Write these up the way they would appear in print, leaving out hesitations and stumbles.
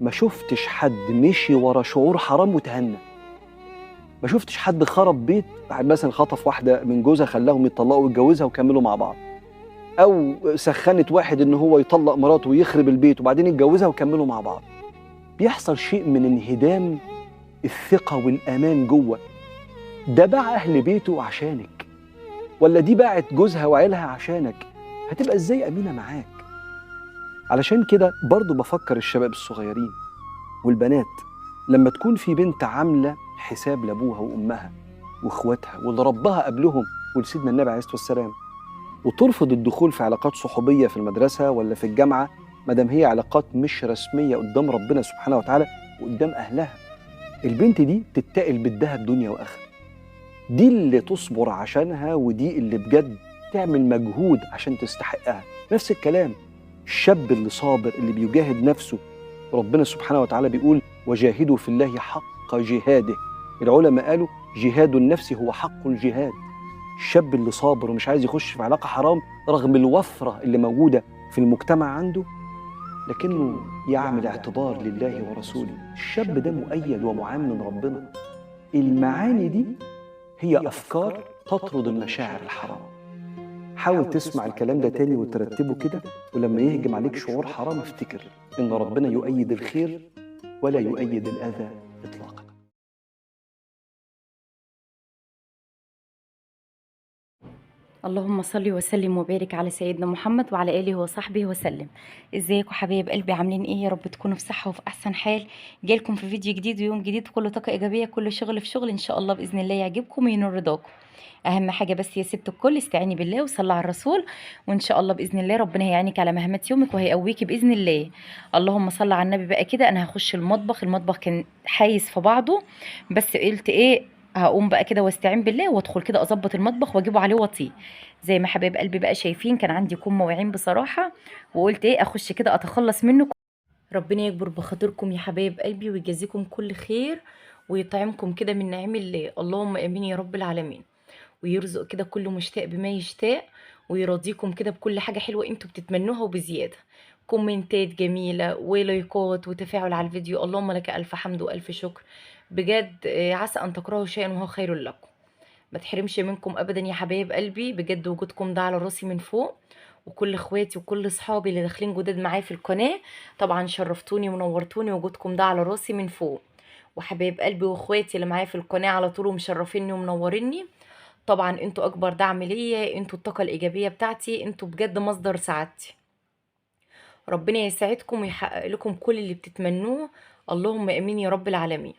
ما شفتش حد مشي ورا شعور حرام وتهنى. ما شفتش حد خرب بيت، مثلا خطف واحده من جوزها خلاهم يتطلقوا ويتجوزها وكملوا مع بعض، او سخنت واحد ان هو يطلق مراته ويخرب البيت وبعدين يتجوزها وكملوا مع بعض. بيحصل شيء من انهدام الثقه والامان جوه. ده باع اهل بيته عشانك، ولا دي باعت جوزها وعيلها عشانك؟ هتبقى ازاي امينه معاك؟ علشان كده برضو بفكر الشباب الصغيرين والبنات، لما تكون في بنت عامله حساب لابوها وامها واخواتها واللي ربها قبلهم ولسيدنا النبي عليه الصلاه والسلام، وترفض الدخول في علاقات صحوبيه في المدرسه ولا في الجامعه ما دام هي علاقات مش رسميه قدام ربنا سبحانه وتعالى وقدام اهلها، البنت دي تتقل بالذهب دنيا واخره. دي اللي تصبر عشانها، ودي اللي بجد تعمل مجهود عشان تستحقها. نفس الكلام الشاب اللي صابر اللي بيجاهد نفسه، ربنا سبحانه وتعالى بيقول وجاهدوا في الله حق جهاده. العلماء قالوا جهاد النفس هو حق الجهاد. الشاب اللي صابر ومش عايز يخش في علاقة حرام رغم الوفرة اللي موجودة في المجتمع عنده، لكنه يعمل اعتبار لله ورسوله. الشاب ده مؤيد ومعان من ربنا. المعاني دي هي أفكار تطرد المشاعر الحرام. حاول تسمع الكلام ده تاني وترتبه كده، ولما يهجم عليك شعور حرام افتكر إن ربنا يؤيد الخير ولا يؤيد الأذى إطلاقا. اللهم صل وسلم وبارك على سيدنا محمد وعلى آله وصحبه وسلم. ازيكم حبايب قلبي، عاملين ايه؟ يا رب تكونوا في صحة وفي احسن حال. جايلكم في فيديو جديد ويوم جديد كله طاقة ايجابية، كله شغل في شغل، ان شاء الله باذن الله يعجبكم وينور رضاكم. اهم حاجة بس يا ست الكل استعيني بالله وصلي على الرسول، وان شاء الله باذن الله ربنا هيعينك على مهمات يومك وهيقويكي باذن الله. اللهم صل على النبي. بقى كده انا هخش المطبخ كان حايس في بعضه، بس قلت ايه، هقوم بقى كده واستعين بالله وادخل كده اظبط المطبخ واجيبه عليه واطيه. زي ما حبايب قلبي بقى شايفين كان عندي كم وعين بصراحة، وقلت ايه اخش كده اتخلص منه. ربنا يكبر بخاطركم يا حبايب قلبي ويجازيكم كل خير ويطعمكم كده من نعيم الله، اللهم امين يا رب العالمين. ويرزق كده كل مشتاق بما يشتاق، ويرضيكم كده بكل حاجة حلوة انتوا بتتمنوها وبزيادة. كومنتات جميلة ولايكات وتفاعل على الفيديو، اللهم لك ألف حمد وألف شكر. بجد عسى أن تكرهوا شيئا وهو خير لكم. ما تحرمش منكم ابدا يا حبايب قلبي، بجد وجودكم ده على راسي من فوق. وكل اخواتي وكل اصحابي اللي داخلين جداد معايا في القناه، طبعا شرفتوني ونورتوني، وجودكم ده على راسي من فوق. وحبايب قلبي واخواتي اللي معايا في القناه على طول ومشرفيني ومنوريني، طبعا انتوا اكبر دعم ليا، انتوا الطاقه الايجابيه بتاعتي، انتوا بجد مصدر سعادتي. ربنا يسعدكم ويحقق لكم كل اللي بتتمنوه، اللهم امين يا رب العالمين.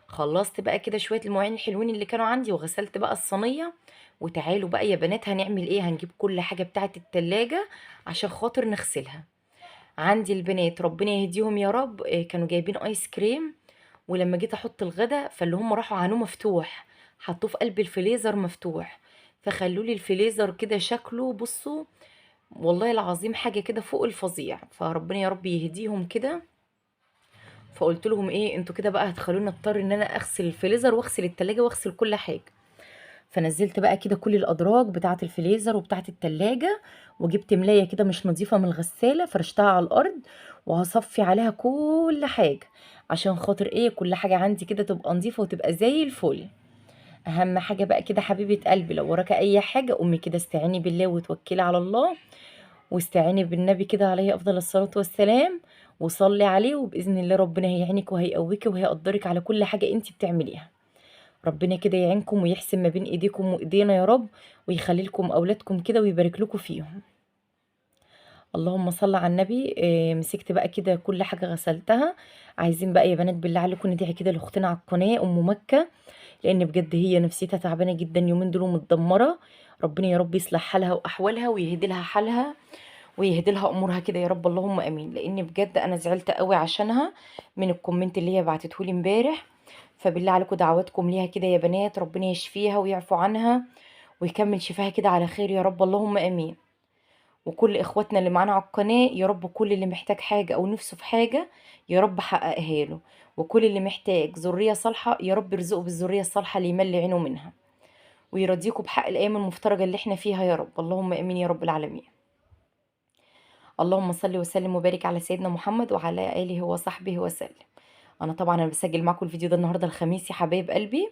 خلصت بقى كده شوية المواعين الحلوين اللي كانوا عندي، وغسلت بقى الصينية. وتعالوا بقى يا بنات هنعمل ايه، هنجيب كل حاجة بتاعت التلاجة عشان خاطر نغسلها. عندي البنات ربنا يهديهم يا رب، كانوا جايبين ايس كريم، ولما جيت احط الغدا فاللي هم راحوا عنوه مفتوح، حطوه في قلب الفريزر مفتوح، فخلوا لي الفريزر كده شكله بصوا، والله العظيم حاجة كده فوق الفظيع. فربنا يا رب يهديهم كده. فقلت لهم ايه، انتوا كده بقى هتخلوني اضطر ان انا اغسل الفريزر واغسل التلاجة واغسل كل حاجة. فنزلت بقى كده كل الادراج بتاعه الفريزر وبتاعه التلاجة، وجبت ملاية كده مش نظيفة من الغسالة فرشتها على الارض، وهصفي عليها كل حاجة عشان خاطر ايه كل حاجة عندي كده تبقى نظيفة وتبقى زي الفل. اهم حاجة بقى كده حبيبة قلبي، لو وراك اي حاجة قومي كده استعيني بالله وتوكلي على الله، واستعيني بالنبي كده عليه افضل الصلاة والسلام، وصلي عليه، وباذن الله ربنا هيعينك وهيقويك وهيقدرك على كل حاجة انت بتعمليها. ربنا كده يعينكم ويحسن ما بين ايديكم وايدينا يا رب، ويخلي لكم اولادكم كده ويبارك لكم فيهم. اللهم صل على النبي. مسكت بقى كده كل حاجة غسلتها. عايزين بقى يا بنات بالله عليكم ندعي كده لاختنا على القناة ام مكة، لان بجد هي نفسيتها تعبانة جدا يومين دول ومتدمرة. ربنا يا رب يصلح حالها واحوالها ويهدي لها حالها ويهدي لها امورها كده يا رب، اللهم امين. لان بجد انا زعلت قوي عشانها من الكومنت اللي هي بعتته لي امبارح. فبالله عليكم دعواتكم ليها كده يا بنات، ربنا يشفيها ويعفو عنها ويكمل شفاها كده على خير يا رب، اللهم امين. وكل اخواتنا اللي معانا على القناه يا رب، كل اللي محتاج حاجه او نفسه في حاجه يا رب حققها له، وكل اللي محتاج ذريه صالحه يا رب ارزقه بالذريه الصالحه اللي يملي عينه منها، ويرضيكم بحق الايام المفترجه اللي احنا فيها يا رب، اللهم امين يا رب العالمين. اللهم صل وسلم وبارك على سيدنا محمد وعلى آله وصحبه وسلم. انا بسجل معاكم الفيديو ده النهارده الخميس يا حبايب قلبي.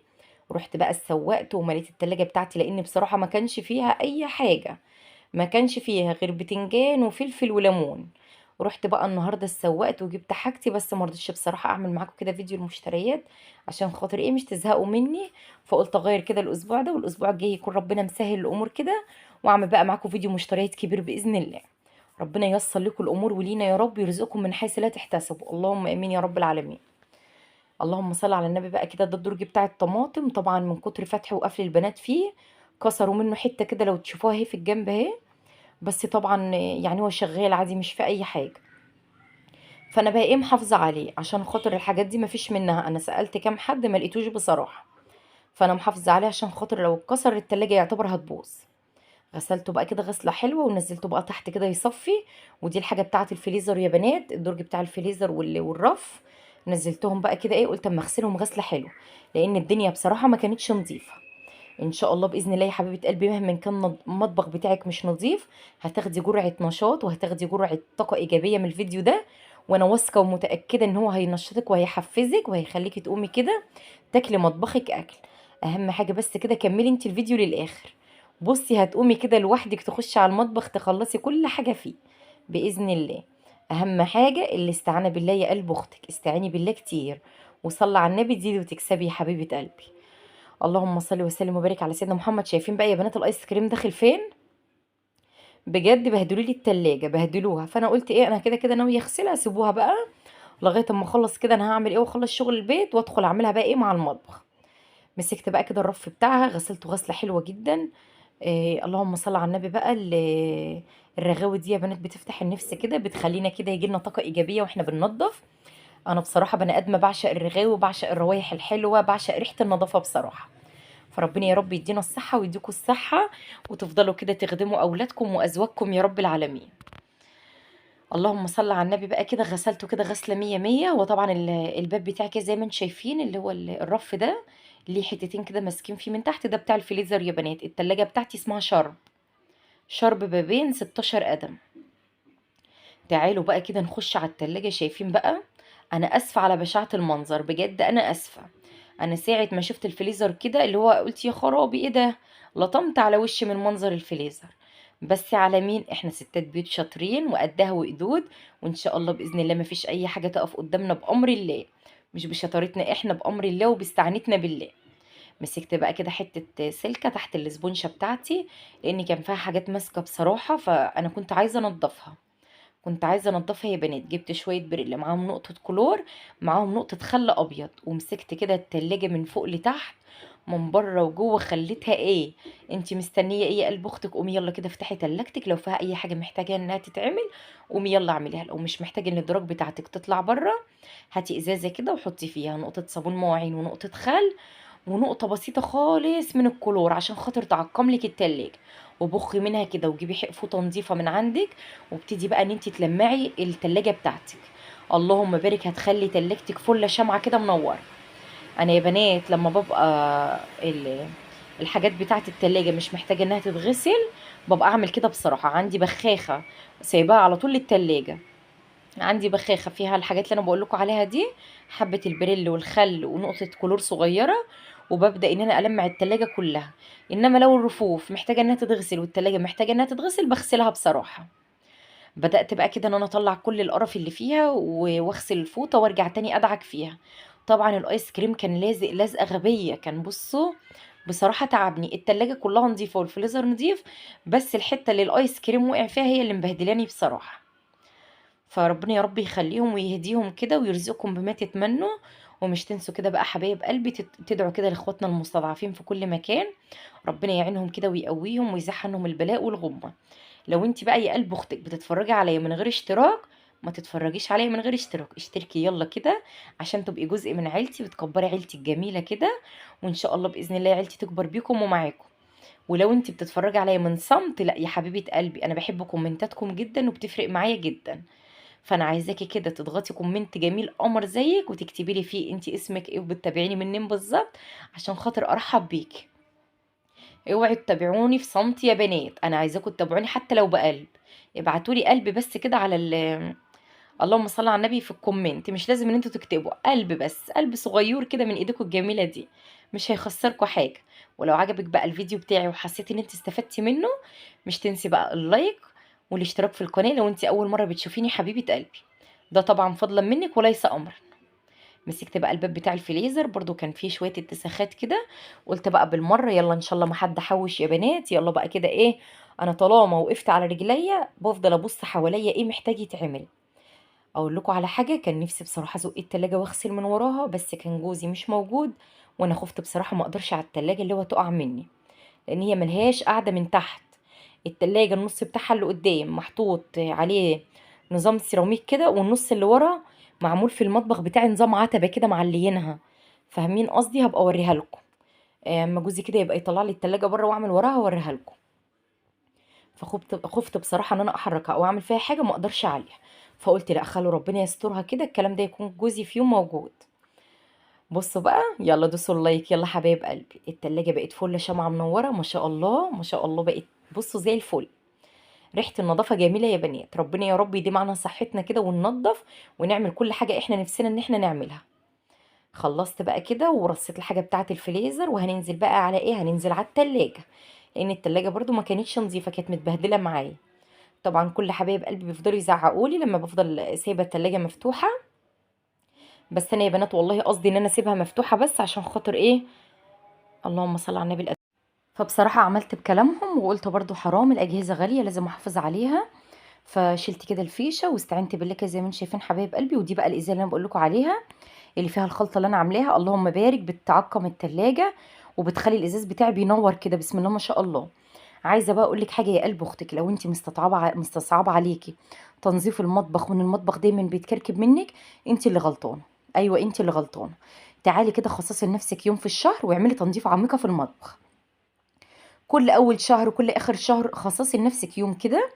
رحت بقى سوقت ومليت التلاجة بتاعتي لان بصراحة ما كانش فيها اي حاجة، ما كانش فيها غير بتنجان وفلفل وليمون. ورحت بقى النهارده سوقت وجبت حاجتي، بس ما رضيتش بصراحه اعمل معاكم كده فيديو المشتريات عشان خاطر ايه مش تزهقوا مني. فقلت اغير كده الاسبوع ده، والاسبوع الجاي يكون ربنا مسهل الامور كده، واعمل بقى معاكم فيديو مشتريات كبير باذن الله. ربنا ييسر لكم الامور ولينا يا رب، يرزقكم من حيث لا تحتسبوا، اللهم امين يا رب العالمين. اللهم صل على النبي. بقى كده ده الدرج بتاع الطماطم، طبعا من كتر فتح وقفل البنات فيه كسروا منه حته كده، لو تشوفوها اهي في الجنب اهي. بس طبعا يعني هو شغال عادي مش في اي حاجه. فانا بقى ايه محافظه عليه عشان خاطر الحاجات دي مفيش منها، انا سالت كام حد ما لقيتوش بصراحه. فانا محافظه عليه عشان خاطر لو اتكسر التلاجة يعتبر هتبوظ. غسلته بقى كده غسله حلوه ونزلته بقى تحت كده يصفي. ودي الحاجه بتاعه الفريزر يا بنات، الدرج بتاع الفريزر والرف. نزلتهم بقى كده ايه، قلت اما اغسلهم غسله حلوه، لان الدنيا بصراحه ما كانتش نظيفه. ان شاء الله باذن الله يا حبيبه قلبي، مهما كان المطبخ بتاعك مش نظيف هتاخدي جرعه نشاط وهتاخدي جرعه طاقه ايجابيه من الفيديو ده. وانا واثقه ومتاكده ان هو هينشطك وهيحفزك وهيخليكي تقومي كده تاكلي مطبخك اكل. اهم حاجه بس كده كملي انت الفيديو للاخر. بصي هتقومي كده لوحدك تخشي على المطبخ تخلصي كل حاجه فيه باذن الله. اهم حاجه الاستعانه بالله يا قلب اختك، استعيني بالله كتير وصلي على النبي تزيدي وتكسبي يا حبيبه قلبي. اللهم صل وسلم وبارك على سيدنا محمد. شايفين بقى يا بنات الايس كريم داخل فين؟ بجد بهدلوا لي التلاجة بهدلوها. فانا قلت ايه، انا كده كده ناويه اغسلها، سيبوها بقى لغايه اما اخلص كده انا هعمل ايه واخلص شغل البيت وادخل اعملها بقى ايه مع المطبخ. مسكت بقى كده الرف بتاعها غسلته غسله حلوه جدا. إيه اللهم صل على النبي بقى. الرغاوي دي يا بنات بتفتح النفس كده، بتخلينا كده يجي لنا طاقه ايجابيه واحنا بننضف. انا بصراحه بني ادمه بعشق الرغاوي وبعشق الروايح الحلوه، بعشق ريحه النظافه بصراحه. فربنا يا رب يدينا الصحة ويديكوا الصحة، وتفضلوا كده تخدموا أولادكم وأزواجكم يا رب العالمين. اللهم صل على النبي. بقى كده غسلته كده غسلة مية مية. وطبعا الباب بتاعي كده زي ما انتم شايفين اللي هو الرف ده ليه حتتين كده ماسكين فيه من تحت، ده بتاع الفريزر يا بنات. التلاجة بتاعتي اسمها شرب بابين 16 قدم. تعالوا بقى كده نخش على التلاجة. شايفين بقى، انا اسفة على بشاعة المنظر بجد، انا اسفة. انا ساعة ما شفت الفريزر كده اللي هو قلت يا خرابي ايه ده، لطمت على وشي من منظر الفريزر. بس على مين، احنا ستات بيوت شاطرين وقدها وقدود، وان شاء الله باذن الله ما فيش اي حاجة تقف قدامنا بامر الله. مش بشطارتنا احنا، بامر الله وباستعانتنا بالله. مسكت بقى كده حتة سلكة تحت الاسبونشة بتاعتي، لان كان فيها حاجات ماسكة بصراحة، فانا كنت عايزة انضفها. يا بنات. جبت شوية بريل معاهم نقطة كلور، معاهم نقطة خل أبيض، ومسكت كده التلاجة من فوق لتحت من بره وجوه. خليتها ايه، انتي مستنية ايه يا قلب اختك؟ قومي يلا كده افتحي تلاجتك، لو فيها اي حاجة محتاجة انها تتعمل قومي يلا اعمليها. لو مش محتاجة ان الدرج بتاعتك تطلع بره، هاتي ازازة كده وحطي فيها نقطة صابون مواعين ونقطة خل ونقطة بسيطة خالص من الكلور عشان خاطر تعقم لك التلاجة. وبخي منها كده وجيبي فوطة نظيفة من عندك، وابتدي بقى ان انت تلمعي التلاجة بتاعتك. اللهم بارك، هتخلي تلاجتك فله شمعة كده منورة. انا يا بنات لما ببقى الحاجات بتاعت التلاجة مش محتاجة انها تتغسل، ببقى اعمل كده بصراحة. عندي بخاخة سايباها على طول للتلاجة، عندي بخاخة فيها الحاجات اللي انا بقول لكم عليها دي، حبة البريل والخل ونقطة كلور صغيرة. وببدأ ان انا المع التلاجة كلها. انما لو الرفوف محتاجة انها تتغسل والتلاجة محتاجة انها تتغسل بغسلها بصراحة. بدأت بقى كده ان انا اطلع كل القرف اللي فيها واغسل الفوطة وارجع تاني ادعك فيها. طبعا الايس كريم كان لازق لزقة غبية، كان بصوا بصراحة تعبني. التلاجة كلها نظيفة والفريزر نظيف، بس الحتة اللي الايس كريم وقع فيها هي اللي مبهدلاني بصراحة. فربنا يا رب يخليهم ويهديهم كده ويرزقكم بما تتمنوا. ومش تنسوا كده بقى حبايب قلبي تدعوا كده لاخواتنا المستضعفين في كل مكان، ربنا يعينهم كده ويقويهم ويزيح عنهم البلاء والغمة. لو انت بقى يا قلب اختك بتتفرجي عليا من غير اشتراك، ما تتفرجيش عليا من غير اشتراك، اشتركي يلا كده عشان تبقي جزء من عيلتي وتكبري عيلتي الجميلة كده. وان شاء الله باذن الله عيلتي تكبر بيكم ومعاكم. ولو انت بتتفرجي عليا من صمت، لا يا حبيبة قلبي، انا بحب كومنتاتكم جدا وبتفرق معايا جدا. فانا عايزاكي كده تضغطي كومنت جميل قمر زيك وتكتبي لي فيه انت اسمك ايه وبتتابعيني منين بالظبط عشان خاطر ارحب بيكي. اوعوا تتابعوني في صمت يا بنات، انا عايزاكم تتابعوني حتى لو بقلب. ابعتوا لي قلب بس كده على اللهم صل على النبي في الكومنت، مش لازم ان انتوا تكتبوا قلب، بس قلب صغير كده من ايديكم الجميله دي، مش هيخسركم حاجه. ولو عجبك بقى الفيديو بتاعي وحسيتي ان انت استفدتي منه، مش تنسي بقى اللايك والاشتراك في القناه لو انت اول مره بتشوفيني حبيبه قلبي، ده طبعا فضلا منك وليس امرا. مسكت بقى الباب بتاع الفريزر، برضو كان فيه شويه اتساخات كده، قلت بقى بالمره يلا ان شاء الله ما حد حوش يا بنات، يلا بقى كده ايه، انا طالما وقفت على رجليا بفضل ابص حواليا ايه محتاج يتعمل. اقول لكم على حاجه، كان نفسي بصراحه ازق التلاجة واغسل من وراها، بس كان جوزي مش موجود، وانا خفت بصراحه ما اقدرش على التلاجة اللي هو تقع مني، لان هي ملهاش قاعده من تحت. التلاجة النص بتاعها اللي قدام محطوط عليه نظام سيراميك كده، والنص اللي ورا معمول في المطبخ بتاعي نظام عتبه كده معليينها، فاهمين قصدي؟ هبقى اوريها لكم اما جوزي كده يبقى يطلع لي التلاجة بره واعمل وراها اوريها لكم. فخفت بصراحه ان انا احركها او اعمل فيها حاجه ما اقدرش عليها، فقلت لا خلوا ربنا يسترها كده، الكلام ده يكون جوزي في يوم موجود. بصوا بقى يلا دوسوا اللايك يلا حبايب قلبي، التلاجة بقت فل شمعة منورة ما شاء الله ما شاء الله، بقت بصوا زي الفل. ريحة النظافة جميلة يا بنات، ربنا يا رب يديم معنا صحتنا كده وننضف ونعمل كل حاجة احنا نفسنا ان احنا نعملها. خلصت بقى كده ورصيت الحاجة بتاعة الفريزر، وهننزل بقى على ايه، هننزل على التلاجة، لان التلاجة برضو ما كانتش نظيفة، كانت متبهدلة معايا. طبعا كل حبايب قلبي بيفضلوا يزعقولي لما بفضل سايبة التلاجة مفتوحة، بس انا يا بنات والله قصدي ان انا اسيبها مفتوحة بس عشان خاطر ايه، اللهم صل على النبي. فبصراحة عملت بكلامهم وقلت برضو حرام، الأجهزة غالية لازم أحافظ عليها، فشلت كده الفيشة واستعنت بالله كده زي ما انتم شايفين حبايب قلبي. ودي بقى الإزازة اللي أنا بقول لكم عليها اللي فيها الخلطة اللي أنا عاملاها، اللهم بارك، بتعقم التلاجة وبتخلي الإزاز بتاعي بينور كده بسم الله ما شاء الله. عايزة بقى أقول لك حاجة يا قلب أختك، لو انت مستصعبة عليكي تنظيف المطبخ وإن المطبخ دايما بيتكركب منك، انت اللي غلطانة. أيوة انت اللي غلطانة. تعالي كده خصصي لنفسك يوم في الشهر واعملي تنظيف عميقة في المطبخ، كل اول شهر وكل اخر شهر خصصي لنفسك يوم كده،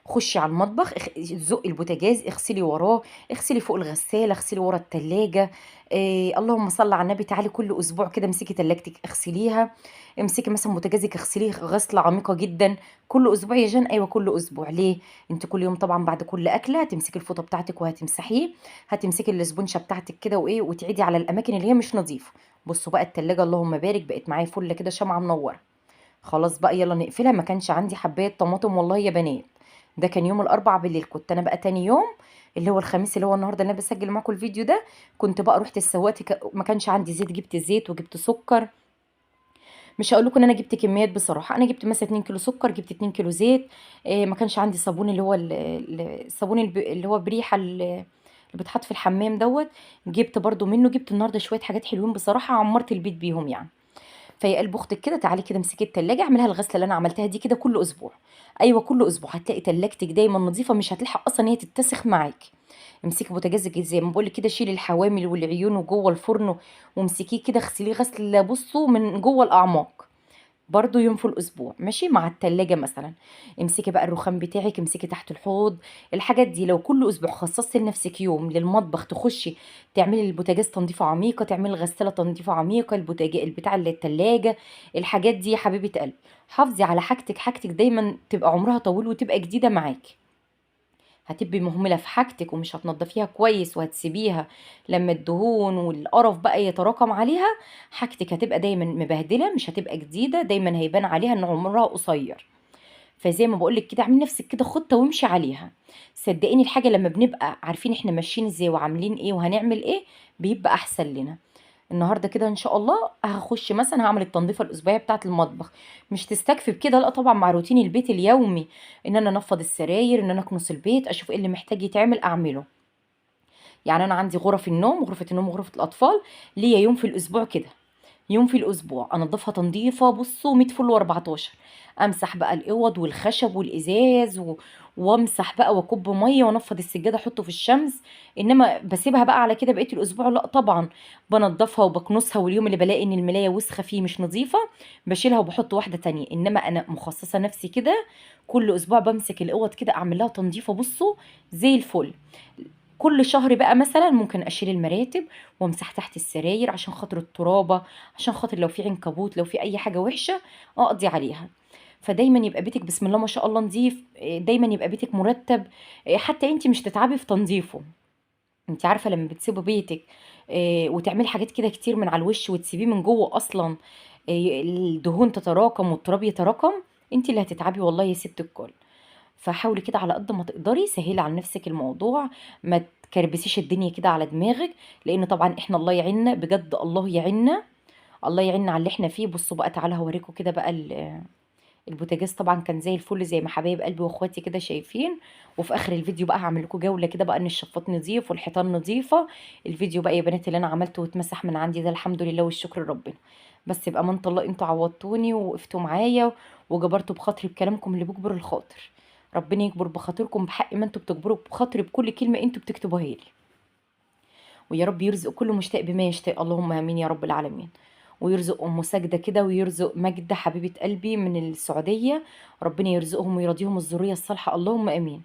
خشي على المطبخ زقي البوتاجاز اغسلي وراه، اغسلي فوق الغساله، اغسلي ورا التلاجة. اللهم صل على النبي. تعالي كل اسبوع كده امسكي تلاجتك اغسليها، امسكي مثلا بوتاجازك اغسليه غسله عميقه جدا. كل اسبوع يا جان، ايوه كل اسبوع. ليه؟ انت كل يوم طبعا بعد كل اكله هتمسكي الفوطه بتاعتك وهتمسحيه، هتمسكي الاسبونشه بتاعتك كده وايه وتعيدي على الاماكن اللي هي مش نظيفه. بصوا بقى التلاجة اللهم بارك بقت معايا فله كده شمعه منوره. خلاص بقى يلا نقفلها، ما كانش عندي حبايه طماطم والله يا بنات، ده كان يوم الاربع بالليل. كنت انا بقى تاني يوم اللي هو الخميس اللي هو النهارده اللي انا بسجل معاكم الفيديو ده، كنت بقى رحت السواق ما كانش عندي زيت، جبت زيت وجبت سكر. مش هقول لكم ان انا جبت كميات بصراحه، انا جبت مثلا 2 كيلو سكر، جبت 2 كيلو زيت. ما كانش عندي صابون اللي هو الصابون اللي هو بريحه اللي بيتحط في الحمام دوت، جبت برضو منه. جبت النهارده شويه حاجات حلوين بصراحه، عمرت البيت بيهم يعني. فيا قلب اختك كده تعالي كده امسكي التلاجة اعملها الغسله اللي انا عملتها دي كده كل اسبوع. ايوه كل اسبوع هتلاقي تلاجتك دايما نظيفه، مش هتلحق اصلا ان هي تتسخ معاكي. امسكي بوتاجازك زي ما بقول كده، شيلي الحوامل والعيون وجوه الفرن وامسكيه كده اغسليه غسله بصوا من جوه الاعماق. برضو يوم في الاسبوع ماشي مع التلاجة مثلا. امسكي بقى الرخام بتاعك، امسكي تحت الحوض، الحاجات دي لو كل اسبوع خصصتي لنفسك يوم للمطبخ تخشي تعملي البوتاجاز تنظيفه عميقه، تعملي الغساله تنظيفه عميقه، البوتاجاز البتاع اللي التلاجة، الحاجات دي يا حبيبه قلبي. حافظي على حاجتك، حاجتك دايما تبقى عمرها طويل وتبقى جديده معاكي. هتبقي مهملة في حاجتك ومش هتنضفيها كويس وهتسيبيها لما الدهون والقرف بقى يتراكم عليها، حاجتك هتبقى دايما مبهدلة، مش هتبقى جديدة، دايما هيبان عليها ان عمرها قصير. فزي ما بقولك كده اعملي نفسك كده خطة وامشي عليها. صدقيني الحاجة لما بنبقى عارفين احنا ماشيين ازاي وعاملين ايه وهنعمل ايه بيبقى احسن لنا. النهارده كده ان شاء الله هخش مثلا هعمل التنظيفه الاسبوعيه بتاعه المطبخ، مش تستكفي بكده لا طبعا، مع روتين البيت اليومي ان انا انفض السراير، ان انا اكنس البيت، اشوف ايه اللي محتاج يتعمل اعمله. يعني انا عندي غرف النوم، غرفه النوم وغرفه الاطفال، ليا يوم في الاسبوع كده، يوم في الاسبوع انضفها تنظيفه بصوا 100 فل و14. امسح بقى الاوض والخشب والازاز وامسح بقى واكب ميه وانفض السجاده احطه في الشمس. انما بسيبها بقى على كده بقيه الاسبوع لا طبعا، بنضفها وبكنسها، واليوم اللي بلاقي ان الملايه وسخه فيه مش نظيفه بشيلها وبحط واحده تانية. انما انا مخصصه نفسي كده كل اسبوع بمسك الاوض كده اعمل لها تنظيفه بصوا زي الفل. كل شهر بقى مثلا ممكن اشيل المراتب وامسح تحت السراير عشان خاطر الترابه، عشان خاطر لو في عنكبوت لو في اي حاجه وحشه اقضي عليها. فدايما يبقى بيتك بسم الله ما شاء الله نظيف، دايما يبقى بيتك مرتب، حتى انت مش تتعبي في تنظيفه. انت عارفه لما بتسيبي بيتك وتعملي حاجات كده كتير من على الوش وتسيبيه من جوه اصلا، الدهون تتراكم والتراب يتراكم، انت اللي هتتعبي والله يا ست الكل. فحاولي كده على قد ما تقدري سهلي على نفسك الموضوع، ما تكربسيش الدنيا كده على دماغك، لان طبعا احنا الله يعيننا بجد، الله يعيننا، الله يعيننا على اللي احنا فيه. بصوا بقى تعالى هوريكم كده بقى البوتاجاز طبعا كان زي الفل زي ما حبايب قلبي واخواتي كده شايفين. وفي اخر الفيديو بقى هعمل لكم جوله كده بقى ان الشفاط نظيف والحيطان نظيفه. الفيديو بقى يا بنات اللي انا عملته واتمسح من عندي ده الحمد لله والشكر لربنا. بس يبقى من الله انتوا عوضتوني ووقفتوا معايا وجبرتوا بخاطري بكلامكم اللي بيجبر الخاطر. ربنا يكبر بخاطركم بحق ما انتوا بتجبروا بخاطري بكل كلمه انتوا بتكتبوها لي. ويا رب يرزق كل مشتاق بما يشتاق، اللهم امين يا رب العالمين. ويرزق ام ساجده كده، ويرزق ماجده حبيبه قلبي من السعوديه، ربنا يرزقهم ويرضيهم الذريه الصالحه، اللهم امين.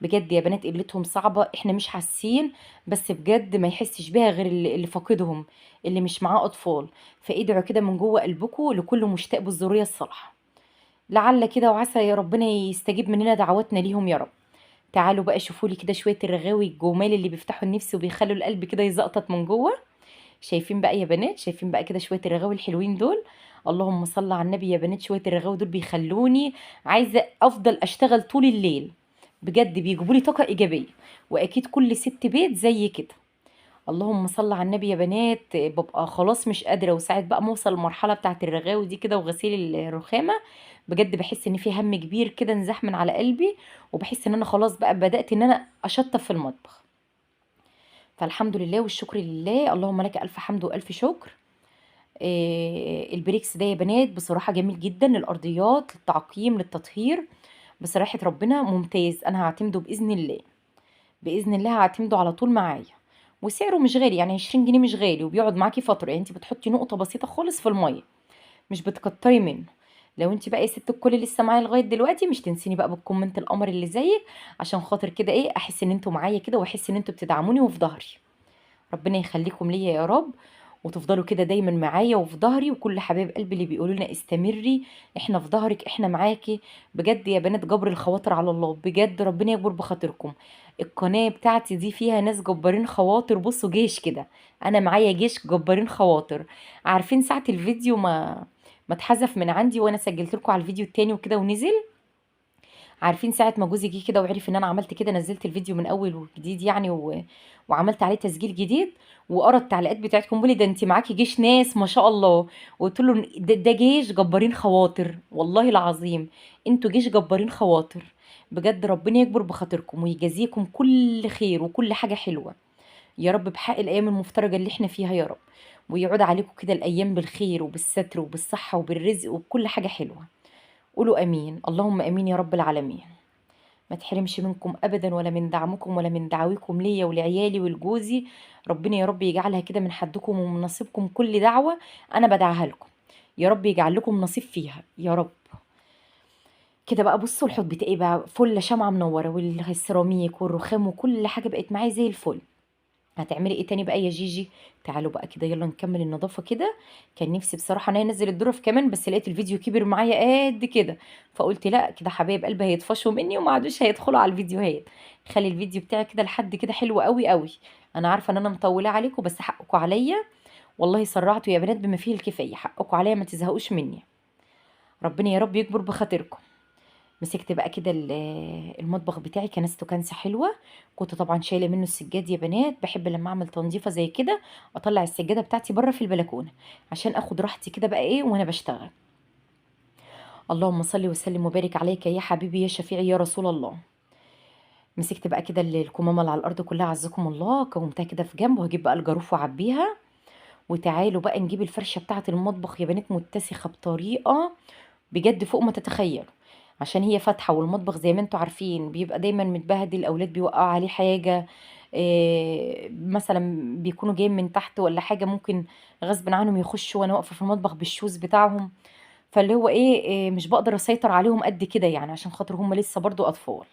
بجد يا بنات قلتهم صعبه، احنا مش حاسين، بس بجد ما يحسش بيها غير اللي فاقدهم، اللي مش معاه اطفال. فادعوا كده من جوه قلبكم لكل مشتاق بالذريه الصالحه، لعل كده وعسى يا ربنا يستجيب مننا دعواتنا ليهم يا رب. تعالوا بقى شوفوا لي كده شويه الرغاوي الجمال اللي بيفتحوا النفس وبيخلوا القلب كده يزقطط من جوه. شايفين بقى يا بنات، شايفين بقى كده شويه الرغاوي الحلوين دول؟ اللهم صل على النبي يا بنات، شويه الرغاوي دول بيخلوني عايزه افضل اشتغل طول الليل، بجد بيجيبوا لي طاقه ايجابيه. واكيد كل ست بيت زي كده. اللهم صل على النبي يا بنات، ببقى خلاص مش قادره، وساعات بقى موصل المرحله بتاعه الرغاوي دي كده وغسيل الرخامه، بجد بحس ان في هم كبير كده انزاح من على قلبي، وبحس ان انا خلاص بقى بدات ان انا اشطف في المطبخ. فالحمد لله والشكر لله، اللهم لك الف حمد والف شكر. البريكس ده يا بنات بصراحه جميل جدا للارضيات، للتعقيم، للتطهير، بصراحه ربنا ممتاز. انا هعتمده باذن الله، باذن الله هعتمده على طول معايا. وسعره مش غالي، يعني 20 جنيه مش غالي، وبيقعد معاكي فتره. يعني انت بتحطي نقطه بسيطه خالص في الميه، مش بتكتري منه. لو انت بقى يا ست الكل لسه معايا لغايه دلوقتي، مش تنسيني بقى بالكومنت القمر اللي زيك، عشان خاطر كده ايه احس ان انتوا معايا كده، واحس ان انتوا بتدعموني وفي ظهري. ربنا يخليكم ليا يا رب، وتفضلوا كده دايما معايا وفي ظهري. وكل حبايب قلبي اللي بيقولوا لنا استمري، احنا في ظهرك، احنا معاكي. بجد يا بنات جبر الخواطر على الله، بجد ربنا يجبر بخاطركم. القناة بتاعتي دي فيها ناس جبارين خواطر، بصوا جيش كده، انا معايا جيش جبارين خواطر. عارفين ساعة الفيديو ما اتحذف من عندي وانا سجلت لكم على الفيديو التاني وكده ونزل؟ عارفين ساعة ما جوزي جه كده وعرف ان انا عملت كده، نزلت الفيديو من اول وجديد يعني وعملت عليه تسجيل جديد، وقرا التعليقات بتاعتكم بيقول لي ده انت معاكي جيش ناس ما شاء الله. وقلت له ده جيش جبارين خواطر، والله العظيم انتوا جيش جبارين خواطر. بجد ربنا يكبر بخاطركم ويجازيكم كل خير وكل حاجة حلوة يا رب، بحق الايام المفترجة اللي احنا فيها يا رب. ويعود عليكم كده الايام بالخير وبالستر وبالصحة وبالرزق وبكل حاجة حلوة. قولوا امين، اللهم امين يا رب العالمين. ما تحرمش منكم ابدا، ولا من دعمكم ولا من دعويكم ليا ولعيالي ولجوزي. ربنا يا رب يجعلها كده من حدكم ومن نصيبكم، كل دعوة انا بدعها لكم يا رب يجعل لكم نصيب فيها يا رب. كده بقى بصوا الحوض بتاعي بقى فل شمعة منورة، والسيراميك والرخام وكل حاجة بقت معايا زي الفل. هتعملي ايه تاني بقى يا جيجي؟ تعالوا بقى كده يلا نكمل النظافه كده. كان نفسي بصراحه ان انا انزل الظرف كمان، بس لقيت الفيديو كبر معايا قد كده، فقلت لا كده حبايب قلبي هيطفشوا مني وما عادوش هيدخلوا على الفيديوهات. خلي الفيديو بتاعي كده لحد كده حلو قوي قوي. انا عارفه ان انا مطوله عليكم، بس حقكم عليا والله، سرعتوا يا بنات بما فيه الكفايه، حقكم عليا ما تزهقوش مني. ربنا يا رب يكبر بخاطركم. مسكت بقى كده المطبخ بتاعي، كنسته كنسه حلوه. كنت طبعا شايله منه السجاد يا بنات، بحب لما اعمل تنظيفه زي كده اطلع السجاده بتاعتي بره في البلكونه، عشان اخد راحتي كده بقى ايه وانا بشتغل. اللهم صل وسلم وبارك عليك يا حبيبي يا شفيعي يا رسول الله. مسكت بقى كده الكمامه اللي على الارض كلها عزكم الله، كومتها كده في جنب، وهجيب بقى الجاروف واعبيها. وتعالوا بقى نجيب الفرشه بتاعه المطبخ يا بنات، متسخه بطريقه بجد فوق ما تتخيلوا، عشان هي فاتحة، والمطبخ زي ما انتوا عارفين بيبقى دايما متبهدل، الأولاد بيوقعوا عليه حاجة، مثلا بيكونوا جايين من تحت ولا حاجة، ممكن غصب عنهم يخشوا وانا واقفة في المطبخ بالشوز بتاعهم. فاللي هو ايه، مش بقدر اسيطر عليهم قد كده يعني، عشان خاطر هم لسه برضو اطفال.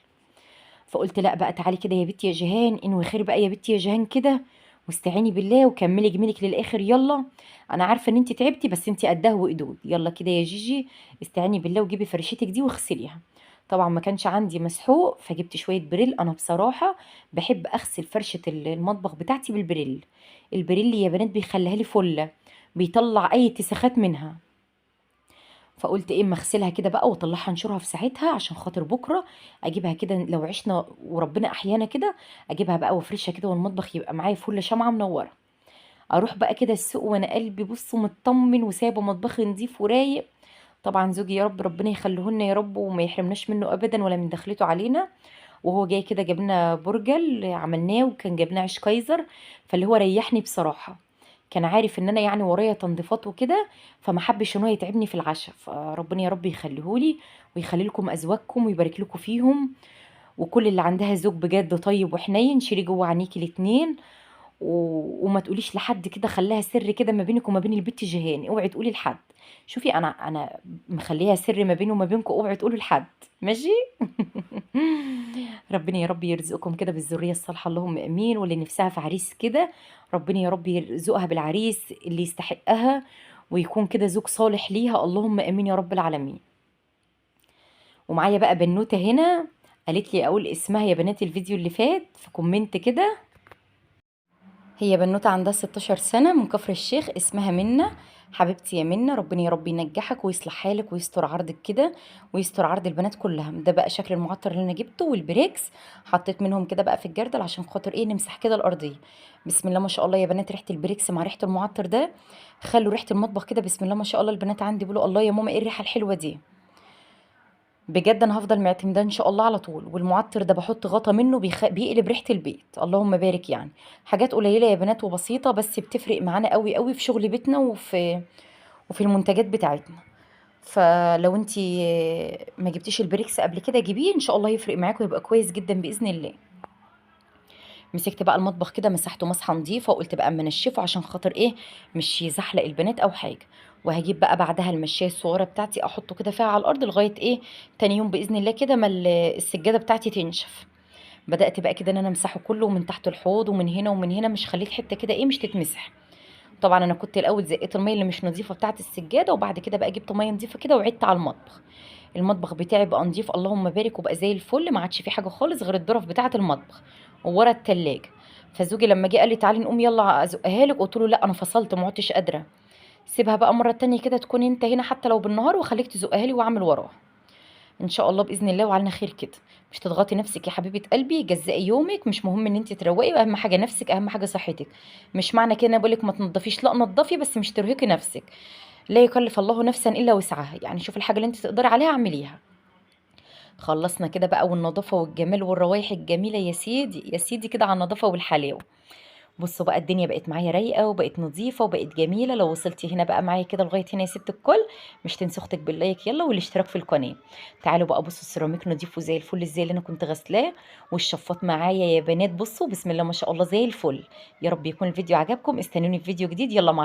فقلت لا بقى، تعالي كده يا بنتي يا جيهان، انوي خير بقى يا بنتي يا جيهان كده، واستعيني بالله وكملي جميلك للاخر. يلا، انا عارفه ان انت تعبتي بس انت قدها وقدود. يلا كده يا جيجي، استعيني بالله وجيبي فرشتك دي واغسليها. طبعا ما كانش عندي مسحوق، فجبت شويه بريل. انا بصراحه بحب اغسل فرشه المطبخ بتاعتي بالبريل. البريل يا بنات بيخليها لي فله، بيطلع اي اتساخات منها. فقلت ايه، اما اغسلها كده بقى واطلعها انشرها في ساعتها، عشان خاطر بكره اجيبها كده لو عشنا وربنا احيانا كده، اجيبها بقى وافرشها كده والمطبخ يبقى معايا فل شمعه منوره. اروح بقى كده السوق وانا قلبي بص مطمن وسايبه مطبخي نضيف ورايق. طبعا زوجي يا رب ربنا يخليهن يا رب وما يحرمناش منه ابدا ولا من دخلته علينا. وهو جاي كده جاب لنا برجل عملناه، وكان جاب لنا عيش كايزر. فاللي هو ريحني بصراحه، كان عارف ان انا يعني ورايا تنظيفات وكده، فما حبش ان هو يتعبني في العشاء. فربنا يا رب يخليهولي ويخلي لكم ازواجكم ويبارك لكم فيهم. وكل اللي عندها زوج بجد طيب وحنين، شيلي جوه عينيكي الاتنين. وما تقوليش لحد كده، خليها سر كده ما بينك وما بين البت جيهان، اوعي تقولي لحد. شوفي انا مخليها سر ما بيني وما بينكم، اوعي تقولوا لحد، ماشي؟ ربنا يا رب يرزقكم كده بالذريه الصالحه، اللهم امين. واللي نفسها في عريس كده، ربنا يا رب يرزقها بالعريس اللي يستحقها، ويكون كده زوج صالح ليها، اللهم امين يا رب العالمين. ومعايا بقى بنوته هنا، قالت لي اقول اسمها يا بنات الفيديو اللي فات في كومنت كده. هي بنوتة عندها 16 سنة من كفر الشيخ، اسمها منة. حبيبتي يا منة، ربنا يا رب ينجحك ويصلح حالك ويستر عرضك كده، ويستر عرض البنات كلها. ده بقى شكل المعطر اللي انا جبته والبريكس، حطيت منهم كده بقى في الجردل عشان خاطر ايه، نمسح كده الارضيه. بسم الله ما شاء الله يا بنات، ريحه البريكس مع ريحه المعطر ده خلوا ريحه المطبخ كده بسم الله ما شاء الله. البنات عندي بيقولوا الله يا ماما ايه الريحه الحلوه دي. بجد انا هفضل معتمداه ان شاء الله على طول. والمعطر ده بحط غطا منه بيقلب ريحه البيت، اللهم بارك يعني. حاجات قليله يا بنات وبسيطه، بس بتفرق معانا قوي قوي في شغل بيتنا وفي المنتجات بتاعتنا. فلو انتي ما جبتيش البريكس قبل كده جيبيه، ان شاء الله يفرق معاكم ويبقى كويس جدا باذن الله. مسكت بقى المطبخ كده مسحته مسحه نظيفه، وقلت بقى اما انشفه عشان خاطر ايه، مش يزحلق البنات او حاجه. وهجيب بقى بعدها المشايه الصغيره بتاعتي احطه كده فيها على الارض لغايه ايه، تاني يوم باذن الله كده ما السجاده بتاعتي تنشف. بدات بقى كده ان انا امسحه كله من تحت الحوض ومن هنا ومن هنا، مش خليت حته كده ايه مش تتمسح. طبعا انا كنت الاول زقيت الميه اللي مش نظيفه بتاعت السجاده، وبعد كده بقى جبت ميه نظيفه كده وعدت على المطبخ. المطبخ بتاعي بقى نضيف اللهم بارك، وبقى زي الفل، ما عادش فيه حاجه خالص غير الظرف بتاعه المطبخ وورا التلاجة. فزوجي لما جه قال لي تعالي نقوم يلا ازقها لك، قلت له لا انا فصلت ما عدتش قادره. سيبها بقى مره تانية كده تكون انت هنا حتى لو بالنهار، وخليك تزقها لي واعمل وراها ان شاء الله باذن الله وعلينا خير كده. مش تضغطي نفسك يا حبيبه قلبي، جزئي يومك، مش مهم ان انت تروقي، واهم حاجه نفسك، اهم حاجه صحتك. مش معنى كده انا بقولك ما تنضفيش، لا نضفي بس مش ترهقي نفسك. لا يكلف الله نفسا الا وسعها، يعني شوفي الحاجه اللي انت تقدري عليها اعمليها. خلصنا كده بقى والنظافه والجمال والروايح الجميله يا سيدي يا سيدي كده على النظافه والحلاوه. بصوا بقى الدنيا بقت معايا رايقه وبقت نظيفه وبقت جميله. لو وصلتي هنا بقى معايا كده لغايه هنا يا ست الكل، مش تنسي اختك باللايك يلا والاشتراك في القناه. تعالوا بقى بصوا السيراميك نضيفه زي الفل ازاي اللي انا كنت غسلاه. والشفاط معايا يا بنات بصوا بسم الله ما شاء الله زي الفل. يا رب يكون الفيديو عجبكم، استنوني في فيديو جديد، يلا مع